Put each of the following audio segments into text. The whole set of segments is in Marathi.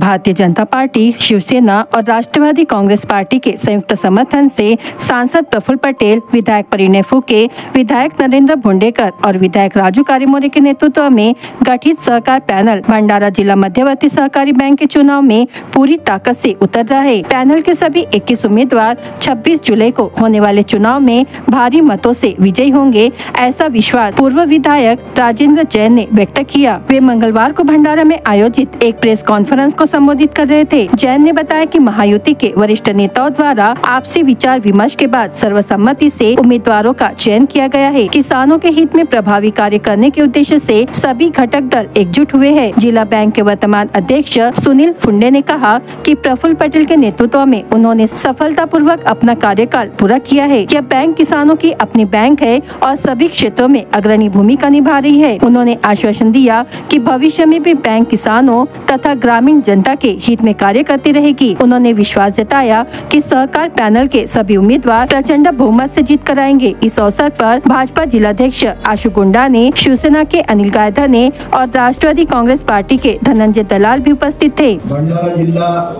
भारतीय जनता पार्टी, शिवसेना और राष्ट्रवादी कांग्रेस पार्टी के संयुक्त समर्थन से सांसद प्रफुल्ल पटेल, विधायक परिणय फुके, विधायक नरेंद्र भुंडेकर और विधायक राजू कारेमोरे के नेतृत्व में गठित सहकार पैनल भंडारा जिला मध्यवर्ती सहकारी बैंक के चुनाव में पूरी ताकत से उतर रहा है। पैनल के सभी 21 उम्मीदवार 26 जुलाई को होने वाले चुनाव में भारी मतों से विजयी होंगे, ऐसा विश्वास पूर्व विधायक राजेंद्र जैन ने व्यक्त किया। वे मंगलवार को भंडारा में आयोजित एक प्रेस कॉन्फ्रेंस को संबोधित कर रहे थे। जैन ने बताया कि महायुति के वरिष्ठ नेताओं द्वारा आपसी विचार विमर्श के बाद सर्वसम्मति से उम्मीदवारों का चयन किया गया है। किसानों के हित में प्रभावी कार्य करने के उद्देश्य से सभी घटक दल एकजुट हुए हैं। जिला बैंक के वर्तमान अध्यक्ष सुनील फुंडे ने कहा कि प्रफुल्ल पटेल के नेतृत्व में उन्होंने सफलतापूर्वक अपना कार्यकाल पूरा किया है। यह बैंक किसानों की अपनी बैंक है और सभी क्षेत्रों में अग्रणी भूमिका निभा रही है। उन्होंने आश्वासन दिया कि भविष्य में भी बैंक किसानों तथा ग्रामीण जनता के हित में कार्य करती रहेगी। उन्होंने विश्वास जताया कि सहकार पैनल के सभी उम्मीदवार प्रचंड बहुमत से जीत कर आएंगे। इस अवसर पर भाजपा जिलाध्यक्ष आशु गुंडा ने, शिवसेना के अनिल गायधर ने और राष्ट्रवादी कांग्रेस पार्टी के धनंजय दलाल भी उपस्थित थे। भंडारा जिल्हा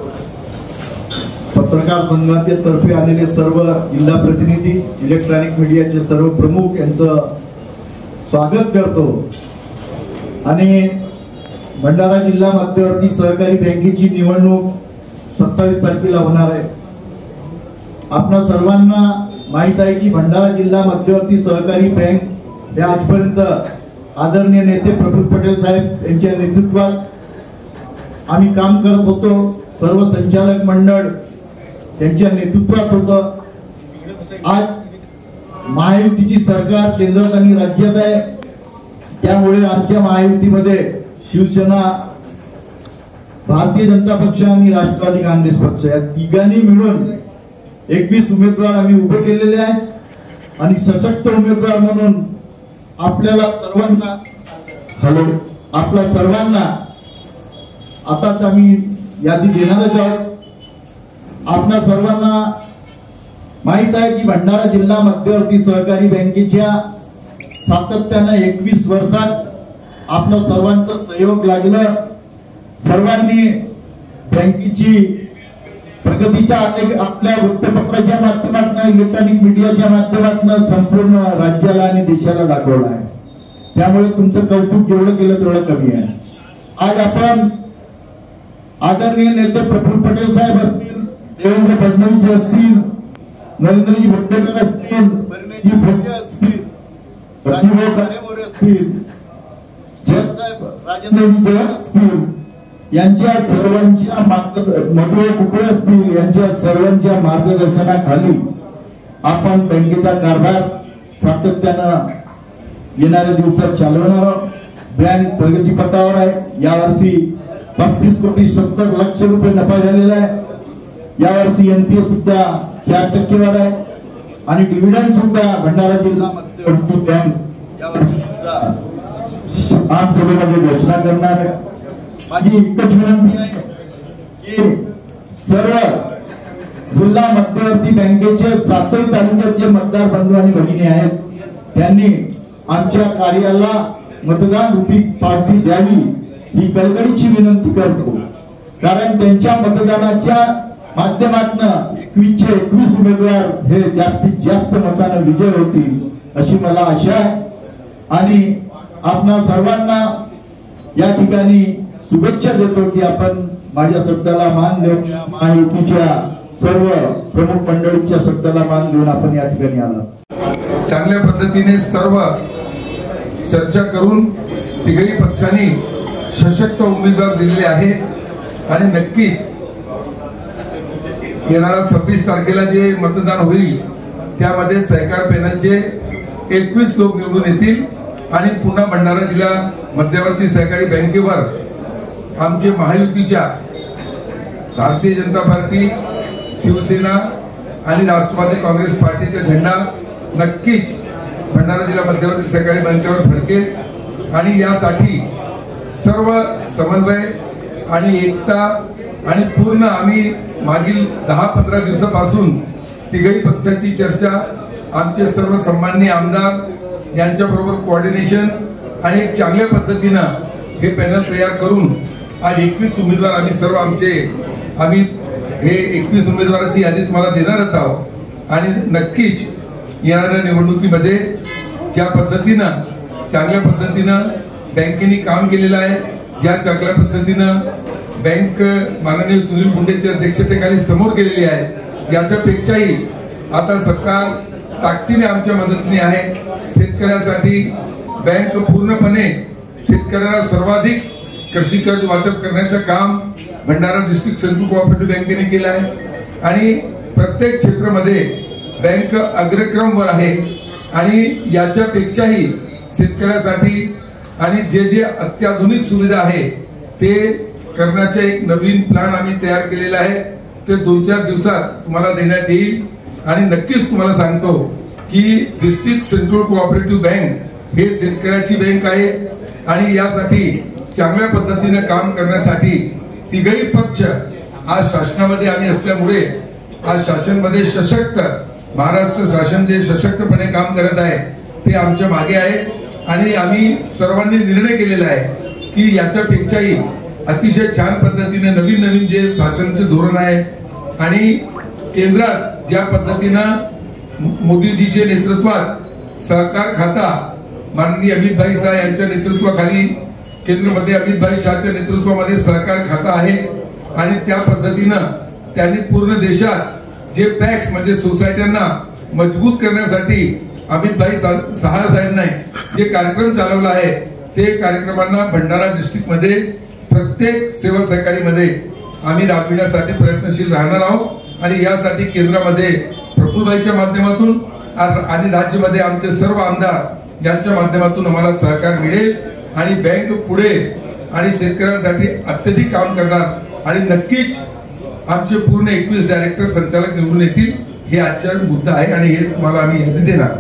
पत्रकार संघाच्या तर्फे आलेले सर्व जिल्हा प्रतिनिधी, इलेक्ट्रॉनिक मीडियाचे सर्व प्रमुख यांचं स्वागत करतो आणि भंडारा जिल्हा मध्यवर्ती सहकारी बँकेची निवडणूक 27 तारखेला होणार आहे। आपणा सर्वांना माहित आहे की भंडारा जिल्हा मध्यवर्ती सहकारी बँक या आजपर्यंत आदरणीय नेते प्रफुल्ल पटेल साहेब यांच्या नेतृत्वात आम्ही काम करत होतो। सर्व संचालक मंडळ त्यांच्या नेतृत्वात होतं। आज महायुतीची सरकार केंद्रात आणि राज्यात आहे, त्यामुळे आमच्या महायुतीमध्ये शिवसेना, भारतीय जनता पक्ष आणि राष्ट्रवादी काँग्रेस पक्ष या तिघांनी मिळून 21 उमेदवार आम्ही उभे केलेले आहेत आणि सशक्त उमेदवार म्हणून आपल्याला सर्वांना आताच आम्ही यादी देणारच आहोत। आपणा सर्वांना माहित आहे की भंडारा जिल्हा मध्यवर्ती सहकारी बँकेच्या सातत्याने 21 वर्षात आपला सर्वांचा सहयोग लागलं। सर्वांनी बँकेची प्रगतीच्या आपल्या वृत्तपत्राच्या माध्यमातून, इलेक्ट्रॉनिक मीडियाच्या माध्यमातून संपूर्ण राज्याला आणि देशाला दाखवलं आहे। त्यामुळे तुमचं कौतुक जेवढं केलं तेवढं कमी आहे। आज आपण आदरणीय नेते प्रफुल्ल पटेल साहेब असतील, देवेंद्र फडणवीस असतील, नरेंद्रजी भुंडेकर असतील, परिणयजी फुके असतील, राजू कारेमोरे असतील, जैन साहेब, राजेंद्रजी जैन असतील, यांच्या सर्वांच्या मधुर कुकडे असतील, यांच्या सर्वांच्या मार्गदर्शनाखाली आपण बँकेचा कारभार सातत्यानं येणाऱ्या दिवसात चालवणार आहोत। बँक प्रगतीपथावर आहे। यावर्षी 35 कोटी 70 लाख रुपये नफा झालेला आहे। यावर्षी एनपीए सुद्धा 4% वर आहे आणि डिव्हिडंड सुद्धा भंडारा जिल्हा मध्यवर्ती बँक यावर्षी सुद्धा आमसभेमध्ये घोषणा करणार आहे। माझी एकच विनंती आहे की सर्व जिल्हा मध्यवर्ती बँकेचे 7 तालुक्याचे मतदार बंधू आणि भगिनी आहेत, त्यांनी आमच्या कार्याला मतदान रूपी पावती द्यावी ही कळकळीची विनंती करतो। कारण त्यांच्या मतदानाच्या माध्यमातून 21 उमेदवार हे जास्तीत जास्त मताने विजय होतील अशी मला आशा आहे आणि आपणा सर्वांना या ठिकाणी शुभेच्छा देतो की आपण माझ्या शब्दाला मान देऊन, महायुतीच्या सर्व प्रमुख मंडळींच्या शब्दाला मान देऊन आपण या ठिकाणी आला। चांगल्या पद्धतीने सर्व चर्चा करून तिघही पक्षांनी सशक्त उमेदवार दिलेले आहे आणि नक्कीच येणाऱ्या 26 तारखेला जे मतदान होईल त्यामध्ये सहकार पॅनलचे 21 लोक निवडून येतील आणि पुन्हा भंडारा जिल्हा मध्यवर्ती सहकारी बँकेवर आमचे महायुतीच्या भारतीय जनता पार्टी, शिवसेना आणि राष्ट्रवादी काँग्रेस पार्टीचा झेंडा नक्कीच भंडारा जिल्हा मध्यवर्ती सहकारी बँकेवर फडकेल आणि यासाठी सर्व समन्वय आणि एकता आणि पूर्ण आम्ही मागील 10-15 दिवसापासून तिघही पक्षाची चर्चा, आमचे सर्व सन्माननीय आमदार यांच्याबरोबर कोऑर्डिनेशन आणि एक चांगल्या पद्धतीने हे पॅनल तयार करून आज 21 उमेदवार आम्ही हे 21 उमेदवाराची यादी तुम्हाला देणारच आहोत आणि नक्कीच येणाऱ्या निवडणुकीमध्ये ज्या पद्धतीनं चांगल्या पद्धतीनं बँकेने काम केलेलं आहे, ज्या चांगल्या पद्धतीनं बँक माननीय सुनील मुंडेच्या अध्यक्षतेखाली समोर गेलेली आहे, याच्यापेक्षाही आता सरकार ताकदीने आमच्या मदतीने आहे। शेतकऱ्यासाठी बँक पूर्णपणे शेतकऱ्यांना सर्वाधिक कृषी कर्ज वाटप करण्याचं काम भंडारा डिस्ट्रिक्ट सेंट्रल कोऑपरेटिव्ह बँकेने केलं आहे आणि प्रत्येक क्षेत्रामध्ये बँक अग्रक्रमवर आहे आणि याच्यापेक्षाही शेतकऱ्यासाठी आणि जे अत्याधुनिक सुविधा आहे ते करण्याचे एक नवीन प्लॅन आम्ही तयार केलेला आहे। ते 2-4 दिवसात तुम्हाला देण्यात येईल आणि नक्कीच तुम्हाला सांगतो की डिस्ट्रिक्ट सेंट्रल कोऑपरेटिव्ह बँक हे शेतकऱ्याची बँक आहे आणि यासाठी चांगल्या पद्धतीने काम करण्यासाठी तिघही पक्ष आज शासनामध्ये आम्ही असल्यामुळे आज शासनमध्ये सशक्त महाराष्ट्र शासन जे सशक्तपणे काम करत आहे ते आमच्या मागे आहे आणि आम्ही सर्वांनी निर्णय केलेला आहे की याच्यापेक्षाही अतिशय छान पद्धतीने नवीन जे शासनाचे धोरण आहे आणि केंद्रात ज्या पद्धतीनं मोदीजीच्या नेतृत्वात सहकार खाता माननीय अमित भाई शाह यांच्या नेतृत्वाखाली केंद्रामध्ये अमित भाई शाहच्या नेतृत्वामध्ये सहकार खाता आहे आणि त्या पद्धतीनं त्यांनी पूर्ण देशात जे टॅक्स म्हणजे सोसायट्यांना मजबूत करण्यासाठी अमित भाई शाह साहेबांनी जे कार्यक्रम चालवला आहे ते कार्यक्रमांना भंडारा डिस्ट्रिक्ट मध्ये प्रत्येक सेवा सहकारीमध्ये आम्ही राबविण्यासाठी प्रयत्नशील राहणार आहोत आणि यासाठी केंद्रामध्ये प्रफुल्लभाईच्या माध्यमातून आणि राज्यामध्ये आमचे सर्व आमदार यांच्या माध्यमातून आम्हाला सहकार मिळेल आणि बँक पुढे आणि शेतकऱ्यांसाठी अत्यधिक काम करणार आणि नक्कीच आमचे पूर्ण 21 डायरेक्टर संचालक निवडून येतील हे आजचा मुद्दा आहे आणि हे तुम्हाला आम्ही यादी देणार।